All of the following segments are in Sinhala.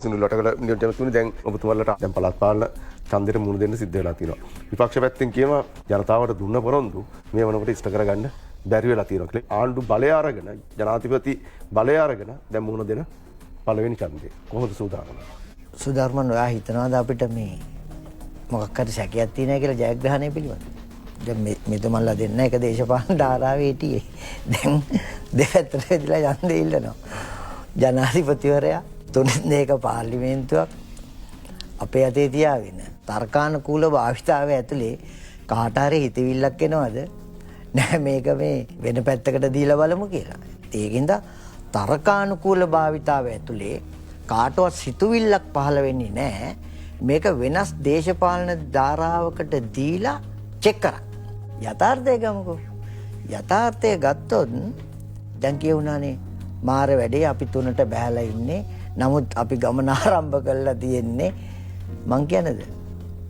සුනිල්ලට ජනතුනි දැන් ඔබතුමාලට දැන් පළාත් පාලන ඡන්දෙට මුහුණ දෙන්න සිද්ධ වෙලා තියෙනවා. විපක්ෂ පැත්තෙන් කියනවා ජනතාවට දුන්න පොරොන්දු මේ වනකොට ඉෂ්ට කරගන්න බැරි වෙලා තියෙනවා. ආණ්ඩු බලය අරගෙන ජනාධිපති බලය අරගෙන දැන් මුහුණ දෙන පළවෙනි ඡන්දය. කොහොමද සූදානම්? සුධර්මන් ඔයා හිතනවාද අපිට මේ මොකක් හරි සැකයක් තියෙනවා කියලා ජයග්‍රහණය පිළිබඳ? දැන් මෙතුමන්ලා දෙන්න එක දේශපාලන ධාරාවේ හිටියේ. දැන් දෙපැත්තට වෙදිලා යන්නේ ඉල්ලනවා. ජනාධිපතිවරයා තුනෙන් දෙක පාර්ලිමේන්තුවක් අපේ අතේ තියාගෙන තර්කානුකූල භාවිතාවය ඇතුලේ කාට හරි හිතවිල්ලක් එනවද? නෑ මේක මේ වෙන පැත්තකට දීලා බලමු කියලා. ඒකින්ද තර්කානුකූල භාවිතාවය ඇතුලේ කාටවත් සිතුවිල්ලක් පහළ වෙන්නේ නෑ. මේක වෙනස් දේශපාලන ධාරාවකට දීලා චෙක් කරා. යථාර්ථය ගමුකෝ. යථාර්ථය ගත්තොත් දැන් කියුණානේ මාර වැඩේ අපි තුනට බහැලා ඉන්නේ. නමුත් අපි ගමන ආරම්භ කරලා තියෙන්නේ මං කියනද?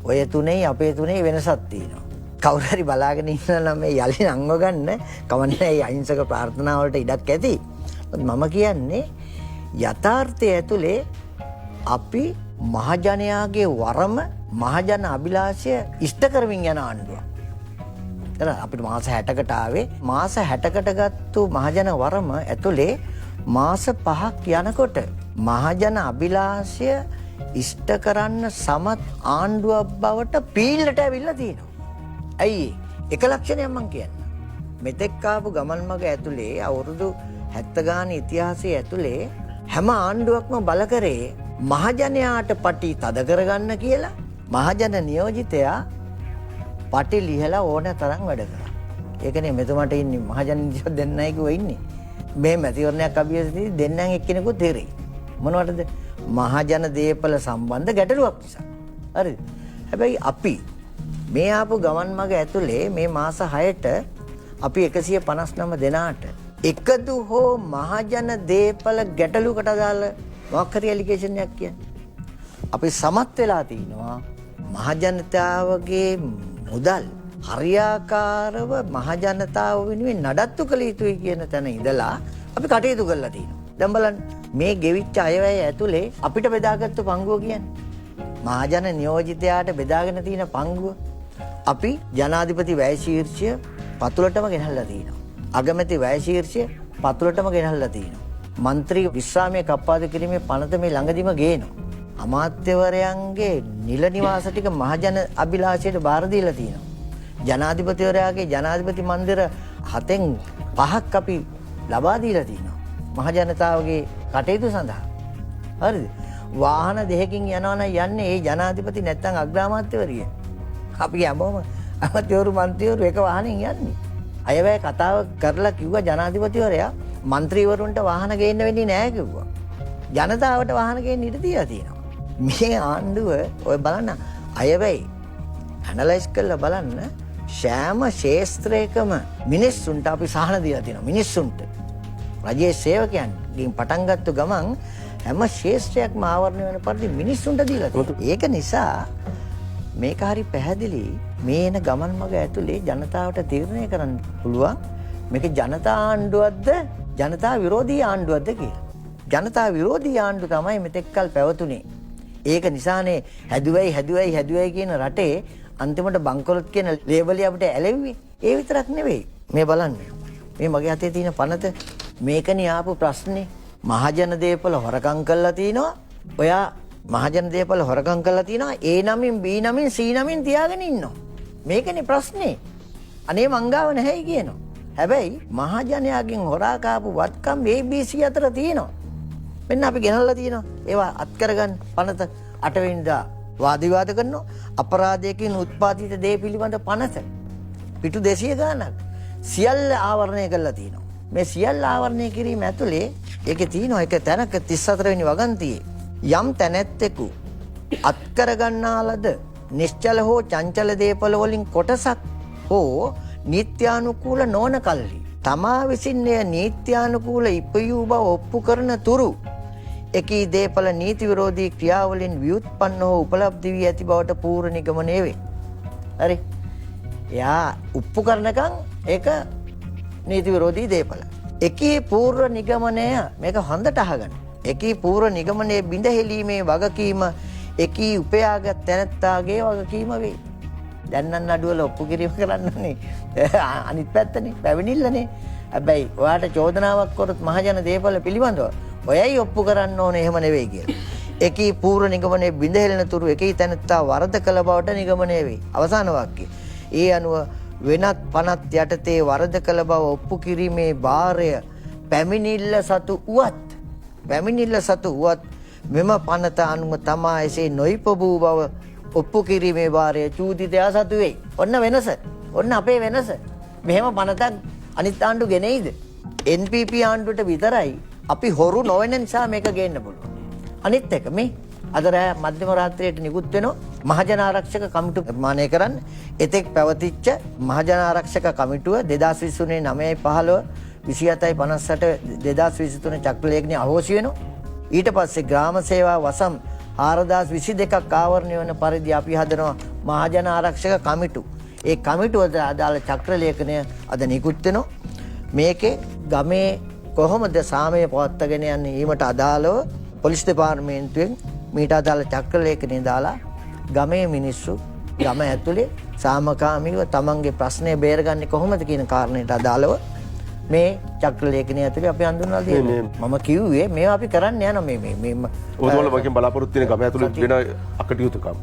ඔය තුනේ අපේ තුනේ වෙනසක් තියෙනවා. කවුරු හරි බලාගෙන ඉන්නවා නම් මේ යලි නංව ගන්න කවන්නේ අහිංසක ප්‍රාර්ථනා වලට ඉඩක් ඇති. මම කියන්නේ යථාර්ථය ඇතුලේ අපි මහජනයාගේ වරම මහජන අභිලාෂය ඉෂ්ට කරමින් යන ආණ්ඩුවක්. අපිට මාස 60කට ආවේ මාස 60කට ගත්තු මහජන වරම ඇතුලේ මාස 5ක් යනකොට මහජන අභිලාෂය ඉෂ්ට කරන්න සමත් ආණ්ඩුවක් බවට පීල්ලට ඇවිල්ලා තියෙනවා. ඇයි එක ලක්ෂණයක් මං කියන්න. මෙතෙක් ආපු ගමන් මග ඇතුලේ අවුරුදු 70 ගාන ඉතිහාසයේ ඇතුලේ හැම ආණ්ඩුවක්ම බල කරේ මහජනයාට පටි තද කරගන්න කියලා මහජන නියෝජිතයා පටි ලිහලා ඕන තරම් වැඩ කරා. ඒකනේ මෙතුමට ඉන්නේ මහජන නියෝජිත දෙන්නයි කිව්ව ඉන්නේ. මේ මැතිවරණයක් අභියසදී දෙන්නන් එක්කෙනෙකුත් තේරෙයි. මොනවටද? මහජන දේපල සම්බන්ධ ගැටලුවක් නිසා. හරිද? හැබැයි අපි මේ ආපු ගමන් මග ඇතුලේ මේ මාස 6ට අපි 159 දෙනාට එකදු හෝ මහජන දේපල ගැටලුවකට අදාළ මොකක් හරි ඇලිගේෂන් එකක් කියන්නේ. අපි සමත් වෙලා තිනවා මහජනතාවගේ මුදල් හරියාකාරව මහජනතාව වෙනුවෙන් නඩත්තු කළ යුතුයි කියන තැන ඉඳලා අපි කටයුතු කරලා තිනවා. දැන් බලන්න මේ ගෙවිච්ච අයවැය ඇතුලේ අපිට බෙදාගත්තු පංගුව කියන්නේ මහජන නියෝජිතයාට බෙදාගෙන තියෙන පංගුව අපි ජනාධිපති වැය ශීර්ෂය පතුලටම ගෙනල්ලා තිනවා. අගමැති වැය ශීර්ෂය පතුලටම ගෙනල්ලා තිනවා. මන්ත්‍රී විශ්‍රාමයේ කප්පාදු කිරීමේ පනත මේ ළඟදිම ගේනවා. අමාත්‍යවරයන්ගේ නිල නිවාස ටික මහජන අභිලාෂයට බාර දීලා තිනවා. ජනාධිපතිවරයාගේ ජනාධිපති මන්දිර 7න් 5ක් අපි ලබා දීලා තිනවා. මහජනතාවගේ කටයුතු සඳහා. හරිද? වාහන දෙකකින් යනවා නම් යන්නේ ඒ ජනාධිපති නැත්නම් අග්‍රාමාත්‍යවරිය. අපි හැමෝම අමාත්‍යවරු මන්ත්‍රීවරු එක වාහනෙන් යන්නේ. අයවැය කතාව කරලා කිව්වා ජනාධිපතිවරයා මන්ත්‍රීවරුන්ට වාහන ගේන්න වෙන්නේ නැහැ කිව්වා. ජනතාවට වාහන ගේන්න ඉඩ තියලා තියෙනවා. මේ ආණ්ඩුව ඔය බලන්න අයවැය ඇනලයිස් කරලා බලන්න සෑම ශාස්ත්‍රයකම මිනිස්සුන්ට අපි සහන දීලා තියෙනවා. මිනිස්සුන්ට රජයේ සේවකයන්ගෙන් පටන් ගත්ත ගමන් හැම ශාස්ත්‍රයක්ම ආවරණය වෙන පරිදි මිනිස්සුන්ට දීලා තියෙනවා. ඒක නිසා මේක හරි පැහැදිලි මේ එන ගමන් මග ඇතුලේ ජනතාවට තීරණය කරන්න පුළුවන් මේක ජනතා ආණ්ඩුවක්ද ජනතා විරෝධී ආණ්ඩුවක්ද කියලා. ජනතා විරෝධී ආණ්ඩුව තමයි මෙතෙක්කල් පැවතුනේ. ඒක නිසානේ හැදුවයි කියන රටේ අන්තිමට බංකොලොත් කියන ලේබලේ අපිට ඇලෙව්වේ. ඒ විතරක් නෙවෙයි. මේ බලන්න. මේ මගේ අතේ තියෙන පනත මේකනේ ආපු ප්‍රශ්නේ. මහජන දේපල හොරකම් කරලා තිනවා. ඔයා මහජන දේපල හොරකම් කරලා තිනවා. A නමින් B නමින් C නමින් තියාගෙන ඉන්නවා. මේකනේ ප්‍රශ්නේ. අනේ මංගාව නැහැයි කියනවා. හැබැයි මහජනයාගෙන් හොරා කාපු වත්කම් ABC අතර තියෙනවා. මෙන්න අපි ගෙනල්ලා තියෙනවා. ඒවා අත් කරගන්න පනත 8 වෙනිදා වාද විවාද කරනවා. අපරාධයකින් උත්පාදිත දේ පිළිබඳ පනත පිටු 200 ගාණක් සියල්ල ආවරණය කරලා තියෙනවා. මේ සියල්ල ආවරණය කිරීම ඇතුලේ ඒකේ තියෙනවා එක තැනක 34 වෙනි වගන්තියේ යම් තැනැත්තෙකු අත් කරගන්නා ලද නිශ්චල හෝ චංචල දේපල වලින් කොටසක් හෝ නීත්‍යානුකූල නොවන කල්හි තමා විසින් එය නීත්‍යානුකූල ඉපයූ බව ඔප්පු කරන තුරු එකී දේපල නීති විරෝධී ක්‍රියාවලින් ව්‍යුත්පන්න හෝ උපලබ්ධ වී ඇති බවට පූර්ව නිගමනය වේ. හරි. එයා ඔප්පු කරනකම් ඒක නීති විරෝධී දේපල. එකී පූර්ව නිගමනය මේක හොඳට අහගන්න. එකී පූර්ව නිගමනයේ බිඳ හෙලීමේ වගකීම එකී උපයාගත් තැනැත්තාගේ වගකීම වේ. දැන් නම් නඩුවල ඔප්පු කිරීම කරන්නනේ අනිත් පැත්තනේ පැමිණිල්ලනේ. හැබැයි ඔයාට චෝදනාවක් කරොත් මහජන දේපල පිළිබඳව ඔයයි ඔප්පු කරන්න ඕනේ එහෙම නෙවෙයි කියලා. එකී පූර්ව නිගමනයේ බිඳ හෙළෙන තුරු එකී තැනැත්තා වරද කළ බවට නිගමනය වේ. අවසාන වාක්‍යය. ඒ අනුව වෙනත් පනත් යටතේ වරද කළ බව ඔප්පු කිරීමේ භාරය පැමිණිල්ල සතු වුවත් මෙම පනත අනුව තමා එසේ නොයිපබූ බව ඔප්පු කිරීමේ භාරය චූදිතයා සතු වෙයි. ඔන්න වෙනස. ඔන්න අපේ වෙනස. මෙහෙම පනතක් අනිත් ආණ්ඩු ගෙනෙයිද? NPP ආණ්ඩුවට විතරයි අපි හොරු නොවන නිසා මේක ගේන්න පුළුවන්. අනිත් එක මේ අද රෑ මධ්‍යම රාත්‍රියට නිකුත් වෙනවා මහජන ආරක්ෂක කමිටු නිර්මාණය කරන්න. එතෙක් පැවතිච්ච මහජන ආරක්ෂක කමිටුව 2023 9/15 27/58 2023 චක්‍ර ලේඛනයේ අහෝසි වෙනවා. ඊට පස්සේ ග්‍රාම සේවා වසම් 4022ක් ආවරණය වන පරිදි අපි හදනවා මහජන ආරක්ෂක කමිටු. ඒ කමිටුවට අදාළ චක්‍ර ලේඛනය අද නිකුත් වෙනවා. මේකේ ගමේ කොහොමද සාමය පවත්වාගෙන යන්නේ ඊමට අදාළව පොලිස් දෙපාර්තමේන්තුවෙන් මීට අදාළ චක්‍ර ලේඛනය දාලා ගමේ මිනිස්සු ගම ඇතුලේ සාමකාමීව තමන්ගේ ප්‍රශ්නය බේරගන්නේ කොහොමද කියන කාරණයට අදාළව මේ චක්‍ර ලේඛනය ඇතුලේ අපි හඳුන්වලා දෙන්නේ. මම කිව්වේ මේවා අපි කරන්න යනවා මේ ඔතන වගේ බලාපොරොත්තු වෙන ගම ඇතුලේ වෙන අකටයුතුකම්.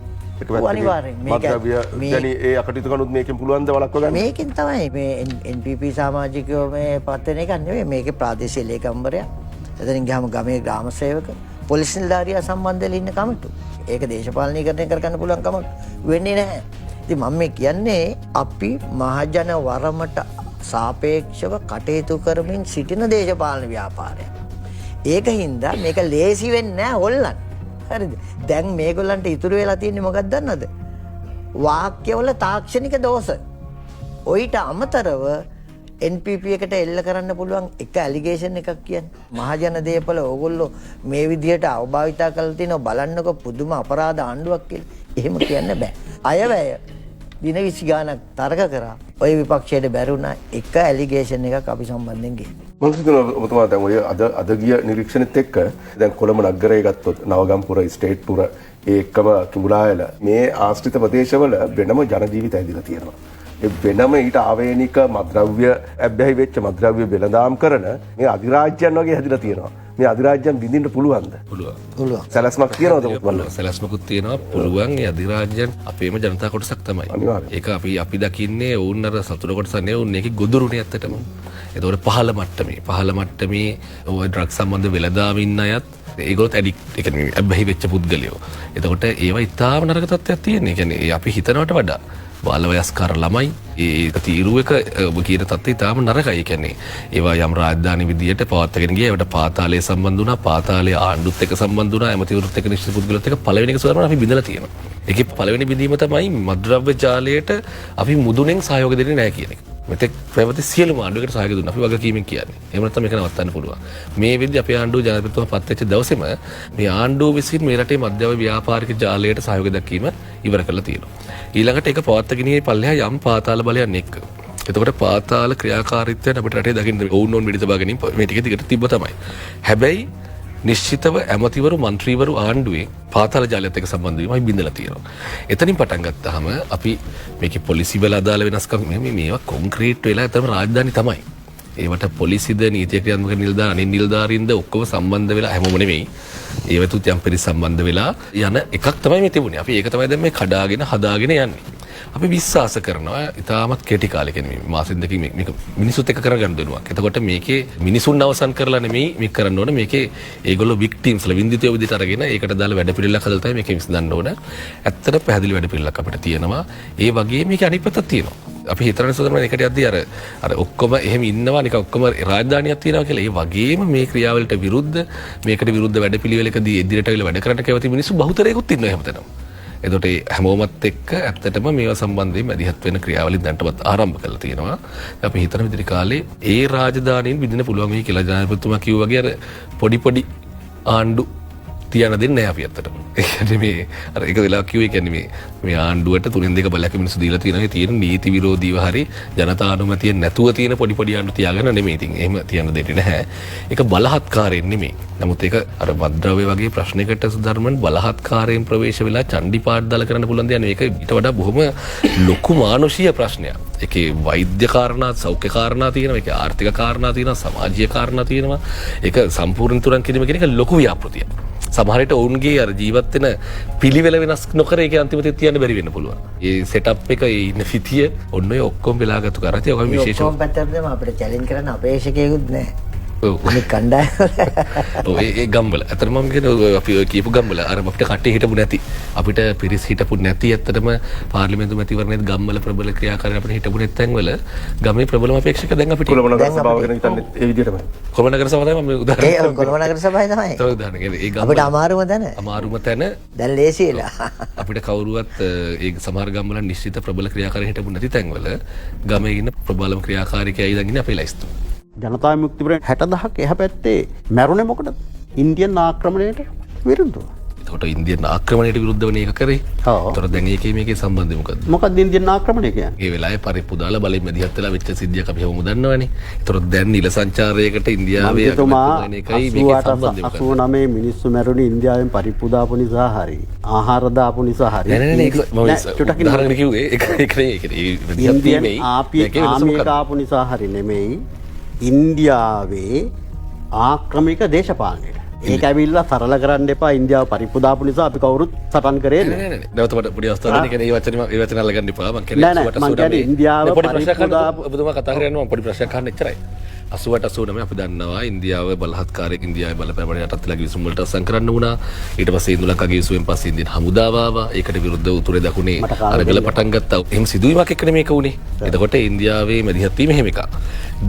අනිවාර්යෙන් ඒ අකටයුතුකනුත් මේකෙන් පුළුවන් ද වළක්වා ගන්න? මේකෙන් තමයි මේ NPP සමාජිකයෝ මේ පත් වෙන එක නෙවෙයි. මේකේ ප්‍රාදේශීය ලේකම්වරයා, එතනින් ගියාම ගමේ ග්‍රාම සේවක, පොලිස් නිලධාරියා සම්බන්ධ වෙලා ඉන්න කමිටු. ඒක දේශපාලනීකරණය කරගන්න පුළුවන් කමක් වෙන්නේ නැහැ. ඉතින් මම මේ කියන්නේ අපි මහජන වරමට සාපේක්ෂව කටයුතු කරමින් සිටින දේශපාලන ව්‍යාපාරයක්. ඒක හින්දා මේක ලේසි වෙන්නේ නැහැ හොල්ලන්න. හරිද? දැන් මේගොල්ලන්ට ඉතුරු වෙලා තියෙන්නේ මොකක්ද දන්නවද? වාක්‍යවල තාක්ෂණික දෝෂ. ඔයිට අමතරව NPP එකට එල්ල කරන්න පුළුවන් එක ඇලිගේෂන් එකක් කියන්නේ. මහජන දේපල ඕගොල්ලෝ මේ විදිහට අවභාවිතා කරලා තිනවා බලන්නකො පුදුම අපරාධ ආණ්ඩුවක් කියලා. එහෙම කියන්න බෑ. අයවැය දින 20 ගානක් තරක කරා. ඔය විපක්ෂයට බැරුණා එක ඇලිගේෂන් එකක් අපි සම්බන්ධයෙන් ගිහින්. මම හිතනවා ඔබතුමා දැන් ඔය අද ගිය නිරීක්ෂණෙත් එක්ක දැන් කොළඹ නගරය ගත්තොත් නවගම්පුර ස්ටේට් පුර ඒකම කිඹුලායල මේ ආශ්‍රිත ප්‍රදේශවල වෙනම ජන ජීවිත ඇදිලා තියෙනවා. ඒ වෙනම ඊට ආවේනික මද්‍රව්‍ය ඇබ්බැහි වෙච්ච මද්‍රව්‍ය වෙළඳාම් කරන මේ අධිරාජ්‍යයන් වගේ හැදිලා තියෙනවා. මේ අධිරාජ්‍යයන් විඳින්න පුළුවන්ද? පුළුවන්. සැලැස්මක් තියනවද ඔබතුමාලා? සැලැස්මකුත් තියෙනවා. පුළුවන්. ඒ අධිරාජ්‍යයන් අපේම ජනතා කොටසක් තමයි. ඒක අපි දකින්නේ වුන් අර සතුට කොටස නේ වුන් ඒකේ ගොදුරුනේ ඇත්තටම. ඒතකොට පහළ මට්ටමේ ඔය ඩ්‍රග් සම්බන්ධ වෙළඳාම් ඉන්න අයත් ඒගොල්ලොත් ඇඩික්ට් ඒ කියන්නේ අබ්බැහි වෙච්ච පුද්ගලයෝ. එතකොට ඒවා ඉතාම නරක තත්ත්වයක් තියෙනවා. ඒ කියන්නේ අපි හිතනවට වඩා බාල වයස්කාර ළමයි ඒ තීරුවක ඔබ කියන තත්ත්වය ඉතාම නරකයි. ඒ කියන්නේ ඒවා යම් රාජධානි විදියට පවත්වාගෙන ගියා. ඒවට පාතාලයේ සම්බන්ධ වුණා. පාතාලයේ ආණ්ඩුත් එක්ක සම්බන්ධ වුණා. ඇමතිවරුත් එක්ක නිශ්චිත පුද්ගලත් එක්ක පළවෙනි එක සුවරම අපි බිඳලා තියෙනවා. ඒකේ පළවෙනි බිඳීම තමයි මද්ද්‍රව්‍ය ජාලයට අපි මුදුනෙන් සහයෝග දෙන්නේ නැහැ කියන එක. මෙතෙක් පැවති සියලුම ආණ්ඩුවකට සහයෝගය දුන්නා. අපි වගකීමෙන් කියන්නේ. එහෙම නැත්නම් මේක නවත්තන්න පුළුවන්. මේ වෙද්දී අපේ ආණ්ඩුව ජනාධිපතිතුමා පත් වෙච්ච දවසේම මේ ආණ්ඩුව විසින් මේ රටේ මධ්‍යම ව්‍යාපාරික ජාලයට සහයෝගය දක්වීම ඉවර කරලා තියෙනවා. ඊළඟට ඒක පවත්වාගෙන ගියේ පල්ලෙහා යම් පාතාල බලයන් එක්ක. එතකොට පාතාල ක්‍රියාකාරීත්වයෙන් අපිට රටේ දකින්න ඕනෝන් මිඩිත බාගෙනින් මේ ටික දිගට තිබ්බ තමයි. හැබැයි නිශ්චිතව ඇමතිවරු මන්ත්‍රීවරු ආණ්ඩුවේ පාතාල ජාලයත් එක්ක සම්බන්ධ වීම අපි බිඳලා තියෙනවා. එතනින් පටන් ගත්තාම අපි මේකේ පොලිසි වල අදාළ වෙනස්කම් මේවා කොන්ක්‍රීට් වෙලා තමයි රාජධානි තමයි. ඒවට පොලිසිද නීතිය ක්‍රියාත්මක නිලධාරීන්ද ඔක්කොම සම්බන්ධ වෙලා හැමෝම නෙවෙයි. ඒවතුත් යම් පරිදි සම්බන්ධ වෙලා යන එකක් තමයි මේ තිබුණේ. අපි ඒක තමයි දැන් මේ කඩාගෙන හදාගෙන යන්නේ. අපි විශ්වාස කරනවා ඉතාමත් කෙටි කාලෙකින් මේ මාසෙ දෙකකින් මේක මිනිසුත් එක්ක කරගන්න දෙනවා. එතකොට මේකේ මිනිසුන් අවසන් කරලා නෙමෙයි මේක කරන්න ඕනේ. මේකේ ඒගොල්ලෝ වික්ටිම්ස්ලා වින්දිතයෝ විදිහට අරගෙන ඒකට දාලා වැඩ පිළිවෙලක් හදලා තමයි මේකෙන් විසඳන්න ඕන. ඇත්තට පැහැදිලි වැඩ පිළිවෙලක් අපිට තියෙනවා. ඒ වගේ මේකේ අනිත් පැත්තක් තියෙනවා. අපි හිතන සෝදරම එකට යද්දී අර ඔක්කොම එහෙම ඉන්නවා නිකන් ඔක්කොම රාජධානියක් තියෙනවා කියලා. ඒ වගේම මේ ක්‍රියාවලට විරුද්ධ මේකට විරුද්ධ වැඩ පිළිවෙලකදී ඉදිරියට අවිල වැඩ කරන්න කැමති මිනිස්සු බහුතරයකුත් ඉන්නවා හැමතැනම. එතකොට හැමෝමත් එක්ක ඇත්තටම මේවා සම්බන්ධයෙන් මැදිහත් වෙන ක්‍රියාවලින් දැන්ටමත් ආරම්භ කරලා තියෙනවා. අපි හිතන විදිහට කාලේ ඒ රාජධානීන් විදින්න පුළුවන් වෙයි කියලා ජනාධිපතිතුමා කිව්වා වගේ අර පොඩි ආණ්ඩු තියන දෙන්නේ නැහැ අපි ඇත්තටම. ඒ කියන්නේ මේ අර එක වෙලාවක් කිව්වේ කියන්නේ මේ ආණ්ඩුවට 3-2 බලයක් මිනිස්සු දීලා තියෙනවා. ඒ තියෙන නීති විරෝධීව හරි ජනතා අනුමැතිය නැතුව තියෙන පොඩි ආණ්ඩු තියාගෙන නෙමෙයි. ඉතින් එහෙම තියන්න දෙන්නේ නැහැ. ඒක බලහත්කාරයෙන් නෙමෙයි. නමුත් ඒක අර මද්ද්‍රව්‍ය වගේ ප්‍රශ්නයකට සුධර්මන් බලහත්කාරයෙන් ප්‍රවේශ වෙලා චණ්ඩි පාඩදාල කරන්න පුළුවන් දෙයක් නෙවෙයි. ඒක ඊට වඩා බොහොම ලොකු මානුෂීය ප්‍රශ්නයක්. ඒකේ වෛද්‍ය කාරණා, සෞඛ්‍ය කාරණා තියෙනවා. ඒකේ ආර්ථික කාරණා තියෙනවා, සමාජීය කාරණා තියෙනවා. ඒක සම්පූර්ණ තුරන් කිරීම කියන එක ලොකු ව්‍යාපෘතියක්. සමහරට ඔවුන්ගේ අර ජීවත් වෙන පිළිවෙල වෙනස් නොකර ඒක අන්තිමට තියන්න බැරි වෙන්න පුළුවන්. ඒ සෙටප් එක ඒ ඉන්න සිටිය ඔන්න ඔය ඔක්කොම වෙලාගත්තු කරාදී ඔය විශේෂ ඔක්කොම පැත්තටම අපිට චැලෙන්ජ් කරන්න අපේක්ෂකයෙකුත් නැහැ. ඔව්. අනිත් කණ්ඩායම. ඔව් ඒ ගම්වල. අතරම මම කියන්නේ අපි ඔය කියපු ගම්වල අර අපිට කට්ටිය හිටපු නැති. අපිට පිරිස් හිටපු නැති ඇත්තටම පාර්ලිමේන්තු මැතිවරණයේත් ගම්වල ප්‍රබල ක්‍රියාකාරී අපිට හිටපු නැත්නම් වල ගමේ ප්‍රබලම අපේක්ෂක දැන් අපිට කොළඹ නගර සභාව ගැන හිතන්නේ ඒ විදිහටමයි. කොළඹ නගර සභාව තමයි මම උදාහරණයක් ඒ කොළඹ නගර සභාවේ තමයි. තව උදාහරණයක්. ඒ ගම්වල අපිට අමාරුම තැන. අමාරුම තැන දැන් ලේසි වෙලා. අපිට කවුරුවත් ඒ සමහර ගම්වල නිශ්චිත ප්‍රබල ක්‍රියාකාරී හිටපු නැති තැන්වල ගමේ ඉන්න ප්‍රබලම ක්‍රියාකාරිකයයි දැන් ඉන්නේ අපේ ලයිස්තු. ජනතා විමුක්තිපුරේ 60,000ක් එහා පැත්තේ මැරුණේ මොකටද? ඉන්දියන් ආක්‍රමණයට විරුද්ධව. එතකොට ඉන්දියන් ආක්‍රමණයට විරුද්ධව නේ ඒක කරේ. ඔව්. එතකොට දැන් මේකේ සම්බන්ධය මොකද්ද? මොකක්ද ඉන්දියන් ආක්‍රමණය කියන්නේ? ඒ වෙලාවේ පරිප්පු දාලා බලෙන් මැදිහත් වෙලා වෙච්ච සිද්ධියක් අපි හැමෝම දන්නවනේ. එතකොට දැන් නිල සංචාරයකට ඉන්දියාවේ මන්ත්‍රීතුමා එකයි මේකේ සම්බන්ධය මොකද්ද? 89 මිනිස්සු මැරුණේ ඉන්දියාවෙන් පරිප්පු දාපු නිසා හරි ආහාර දාපු නිසා හරි. නෑ ඒක මම උදාහරණයක් කිව්වේ ඒක නේ ඉන්දියන් ආපු නිසා හරි නෙමෙයි ඉන්දියාවේ ආක්‍රමික දේශපාලනයට. ඒක ඇවිල්ලා සරල කරන්න එපා. ඉන්දියාව පරිප්පු දාපු නිසා අපි කවුරුත් සටන් කරේ නෑ. නෑ නැවත පොඩි අවස්ථාවක් නේ ඒ වචන අල්ලගන්න එපා. මම කියන්නේ නෑ මම කියන්නේ ඉන්දියාව පරිප්පු දාපු පරිප්පු ඔබතුමා කතා කරගෙන මම පොඩි ප්‍රශ්නයක් අහන්න එච්චරයි. 88 89 අපි දන්නවා ඉන්දියාව බලහත්කාරයෙන් ඉන්දියාවේ බලපෑමට යටත් වෙලා ගිවිසුම් වලට අත්සන් කරන්න වුණා. ඊට පස්සේ ඉන්දුලංකා ගිවිසුමෙන් පස්සේ ඉන්දියන් හමුදාව ආවා. ඒකට විරුද්ධව උතුරේ දකුණේ අරගල පටන් ගත්තා. එහෙම සිදුවීමක් එක්කනේ මේක වුණේ. එතකොට ඉන්දියාවේ මැදිහත් වීම එහෙම එකක්.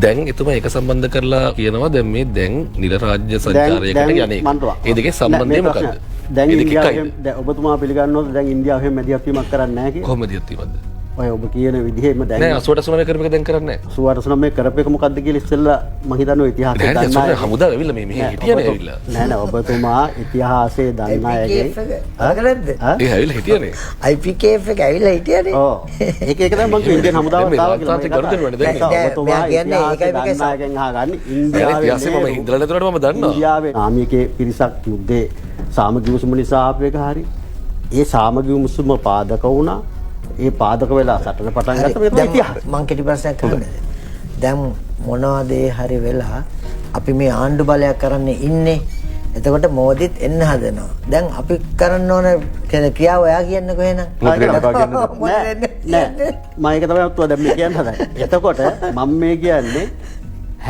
දැන් එතුමා ඒක සම්බන්ධ කරලා කියනවා දැන් මේ දැන් නිල රාජ්‍ය සංචාරයකට යන්නේ. ඒ දෙකේ සම්බන්ධය මොකද්ද? දැන් ඉන්දියාවේ ඔබතුමා පිළිගන්නවද දැන් ඉන්දියාවෙන් මැදිහත් වීමක් කරන්නේ නැහැ කියලා? කොහොමද මැදිහත් වීමක්ද? ඔය ඔබ කියන විදිහෙම දැන් නෑ 88 කරපු එක දැන් කරන්නේ නැහැ. 89 කරපු එක මොකද්ද කියලා ඉස්සෙල්ලා මම හිතන්නේ ඉතිහාසය නෑ දන්නා නෑ හමුදාව ඇවිල්ලා මේ මෙහෙ හිටියනේ ඇවිල්ලා. නෑ නෑ ඔබතුමා ඉතිහාසය දන්නා අයගේ අරගෙනද? ඒ ඇවිල්ලා හිටියනේ. IPKF එක ඇවිල්ලා හිටියනේ. ඔව් ඒක තමයි මම කිව්වේ ඉන්දියන් හමුදාවට ආවා කියලා. තාත්තා කරුදෙනවනේ දැන්. ඔබතුමා කියන්නේ ඒකයි දන්නා අයගෙන් අහගන්නේ ඉන්දියාවේ ඉතිහාසෙ මම හින්දලා නැතුවට මම දන්නවා. ඉන්දියාවේ ආමිකේ පිරිසක් යුද්ධේ සාමගී උසුම නිසා ආපු එක හරි. ඒ සාමගී උසුම පාදක වුණා. ඒ පාදක වෙලා සටන පටන් ගත්ත මේ තමයි ඉතිහාසය. මං කෙටි ප්‍රශ්නයක් අහන්නද? දැන් මොනවද හරි වෙලා අපි මේ ආණ්ඩු බලයක් කරන්නේ ඉන්නේ. එතකොට මෝදිත් එන්න හදනවා. දැන් අපි කරන්න ඕන ක්‍රියාව ඔයා කියන්නකෝ එහෙනම්. නෑ මම ඒක තමයි උත්තුව දැන් මේ කියන්න හදන්නේ. එතකොට මම මේ කියන්නේ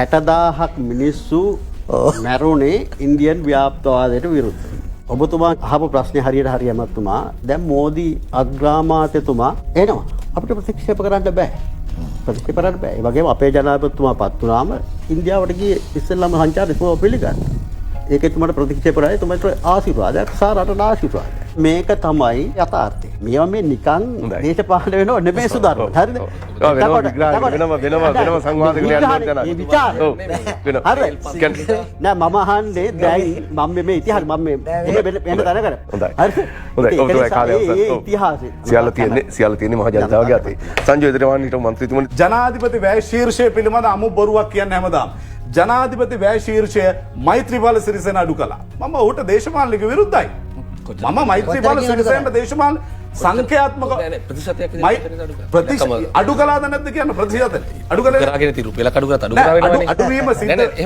60,000ක් මිනිස්සු මැරුණේ ඉන්දියන් ව්‍යාප්තවාදයට විරුද්ධව. ඔබතුමා අහපු ප්‍රශ්නේ හරියට හරියමතුමා දැන් මෝදි අග්‍රාමාත්‍යතුමා එනවා අපිට ප්‍රතික්ෂේප කරන්න බෑ. ප්‍රතික්ෂේප කරන්න බෑ. ඒ වගේම අපේ ජනාධිපතිතුමා පත් වුණාම ඉන්දියාවට ගියේ ඉස්සෙල්ලාම සංචාරය කොහොම පිළිගන්න. ඒක එතුමාට ප්‍රතික්ෂේප කරා එතුමාට ආශිර්වාදයක් සාරට ආශිර්වාදයක්. මේක තමයි යථාර්ථය. මේවා මේ නිකන් දේශපාලන වෙනව නෙමෙයි සුදාරන. හරිද? වෙනම සංවාදයකට යන්න ඕන මේ විචාර. ඔව් වෙනවා. හරිද? නෑ මම අහන්නේ දැන් මම මේ ඉතිහාස මම මේ වෙන තැනකට. හොඳයි. හරිද? හොඳයි. ඔබතුමා කාලය අවසන්. ඒ ඉතිහාසය. සියල්ල තියෙන්නේ මහ ජනතාවගේ අතේ. සංජය ඉදිරියවන් හිටපු මන්ත්‍රීතුමනි ජනාධිපති වැය ශීර්ෂය පිළිබඳ අමු බොරුවක් කියන්නේ හැමදාම. ජනාධිපති වැය ශීර්ෂය මෛත්‍රීපාල සිරිසේන අඩු කළා. මම ඌට දේශපාලනික විරුද්ධයි. මම මෛත්‍රීපාල සිරිසේනට දේශපාලන සංඛ්‍යාත්මක අඩු කළාද නැද්ද කියන්න ප්‍රතිශත අඩු කරාගෙන තිරු පෙළ කඩු කරත් අඩු කරාගෙන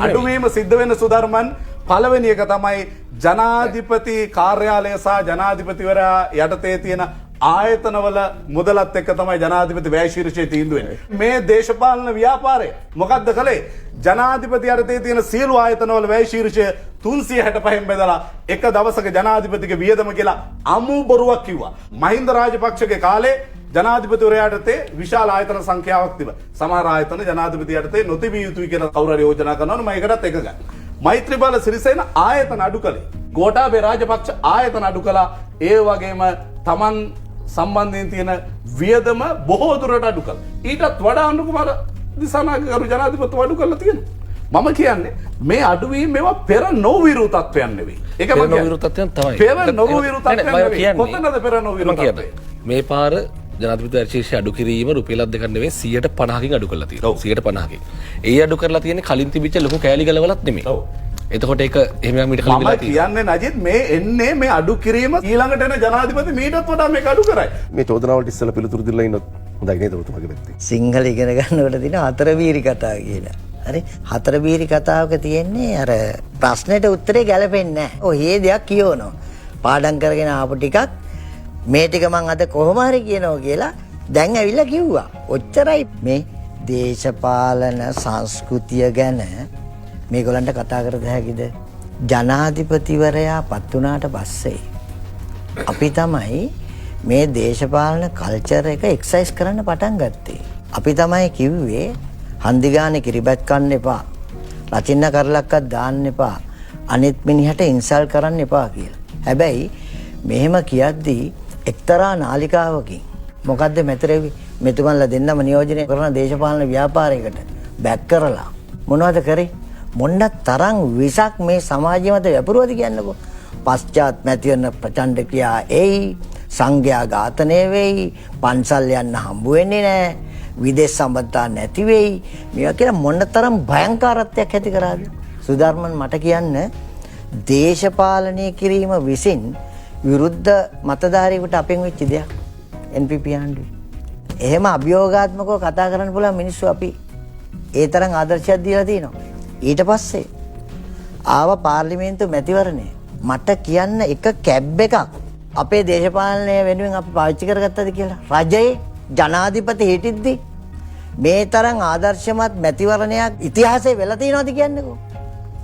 අඩුවීම සිද්ධ වෙන සුධර්මන් පළවෙනි එක තමයි ජනාධිපති කාර්යාලය සහ ජනාධිපතිවරයා යටතේ තියෙන ආයතනවල මුදලත් එක්ක තමයි ජනාධිපති වැය ශීර්ෂයේ තීන්දුව වෙන්නේ. මේ දේශපාලන ව්‍යාපාරය මොකද්ද කළේ? ජනාධිපති යටතේ තියෙන සියලු ආයතනවල වැය ශීර්ෂය 365න් බෙදලා එක දවසක ජනාධිපතිගේ වියදම කියලා අමු බොරුවක් කිව්වා. මහින්ද රාජපක්ෂගේ කාලේ ජනාධිපතිවරයා යටතේ විශාල ආයතන සංඛ්‍යාවක් තිබුණා. සමහර ආයතන ජනාධිපති යටතේ නොතිබිය යුතුයි කියලා කවුරු හරි යෝජනා කරනවා නම් ඒකටත් එකගයි. මෛත්‍රීපාල සිරිසේන ආයතන අඩු කළේ. ගෝඨාභය රාජපක්ෂ ආයතන අඩු කළා. ඒ වගේම තමන් සම්බන්ධයෙන් තියෙන වියදම බොහෝ දුරට අඩු කළා. ඊටත් වඩා අනුකුමාර දිසානායක කරු ජනාධිපතිතුමා අඩු කළා තියෙනවා. මම කියන්නේ මේ අඩුවීම් මේවා පෙර නොවිරු තත්ත්වයන් නෙවෙයි. ඒක මම කියන්නේ. විරු තත්ත්වයන් තමයි. පෙර නොවිරු තත්ත්වයන් නෙවෙයි. කොතනද පෙර නොවිරු තත්ත්වය? මේ පාර ජනාධිපති අර්ශීෂ්‍ය අඩු කිරීම රුපියලක් දෙකක් නෙවෙයි 150කින් අඩු කරලා තියෙනවා. 150කින්. ඒ අඩු කරලා තියෙන්නේ කලින් තිබිච්ච ලොකු කෑලි ගලවලත් නෙමෙයි. ඔව්. එතකොට ඒක එහෙම මීට කලින් මම වෙලා තියෙනවා. කියන්නේ නජිත් මේ එන්නේ මේ අඩු කිරීම ඊළඟට එන ජනාධිපති මීටත් වඩා මේක අඩු කරයි. මේ චෝදනාවලට ඉස්සෙල්ලා පිළිතුරු දීලා ඉන්නත් හොඳයි නේද ඔබතුමාගේ පැත්තේ? සිංහල ඉගෙන ගන්නකොට තියෙන හතරබීරි කතාව කියලා. හරි හතරබීරි කතාවක තියෙන්නේ අර ප්‍රශ්නෙට උත්තරේ ගැලපෙන්නේ නැහැ. ඔය හේ දෙයක් කියවනවා. පාඩම් කරගෙන ආපු ටිකක් මේ ටික මං අද කොහොම හරි කියනවා කියලා දැන් ඇවිල්ලා කිව්වා. ඔච්චරයි මේ දේශපාලන සංස්කෘතිය ගැන මේගොල්ලන්ට කතා කරද හැකිද? ජනාධිපතිවරයා පත් වුණාට පස්සේ අපි තමයි මේ දේශපාලන කල්චර් එක එක්සයිස් කරන්න පටන් ගත්තේ. අපි තමයි කිව්වේ හන්දිගානේ කිරිබැත් කන්න එපා. රචින්න කරලක්වත් දාන්න එපා. අනිත් මිනිහට ඉන්සල් කරන්න එපා කියලා. හැබැයි මෙහෙම කියද්දී එක්තරා නාලිකාවකින් මොකද්ද මෙතරෙවි මෙතුමන්ලා දෙන්නම නියෝජනය කරන දේශපාලන ව්‍යාපාරයකට බැක් කරලා මොනවද කරේ? මොන්න තරම් විසක් මේ සමාජය මත වැපරුවද කියන්නකෝ. පශ්චාත් මැතිවරණ ප්‍රචණ්ඩ ක්‍රියා එයි, සංඝයා ඝාතනය වෙයි, පන්සල් යන්න හම්බ වෙන්නේ නැහැ, විදේශ සම්බන්ධතා නැති වෙයි. මේවා කියලා මොන තරම් භයංකාරත්වයක් ඇති කරාද? සුධර්මන් මට කියන්න දේශපාලනය කිරීම විසින් විරුද්ධ මතධාරියෙකුට අපෙන් වෙච්ච දෙයක් NPP ආණ්ඩුවේ. එහෙම අභියෝගාත්මකව කතා කරන්න පුළුවන් මිනිස්සු අපි ඒ තරම් ආදර්ශයක් දීලා තිනවා. ඊට පස්සේ ආව පාර්ලිමේන්තු මැතිවරණය මට කියන්න එක කැබ් එකක් අපේ දේශපාලනය වෙනුවෙන් අපි පාවිච්චි කරගත්තද කියලා. රජයේ ජනාධිපති හිටිද්දි මේ තරම් ආදර්ශමත් මැතිවරණයක් ඉතිහාසයේ වෙලා තියෙනවද කියන්නකෝ.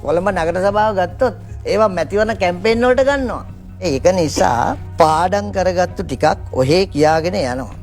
කොළඹ නගර සභාව ගත්තොත් ඒවා මැතිවරණ කැම්පේන් වලට ගන්නවා. ඒක නිසා පාඩම් කරගත්තු ටිකක් ඔහේ කියාගෙන යනවා.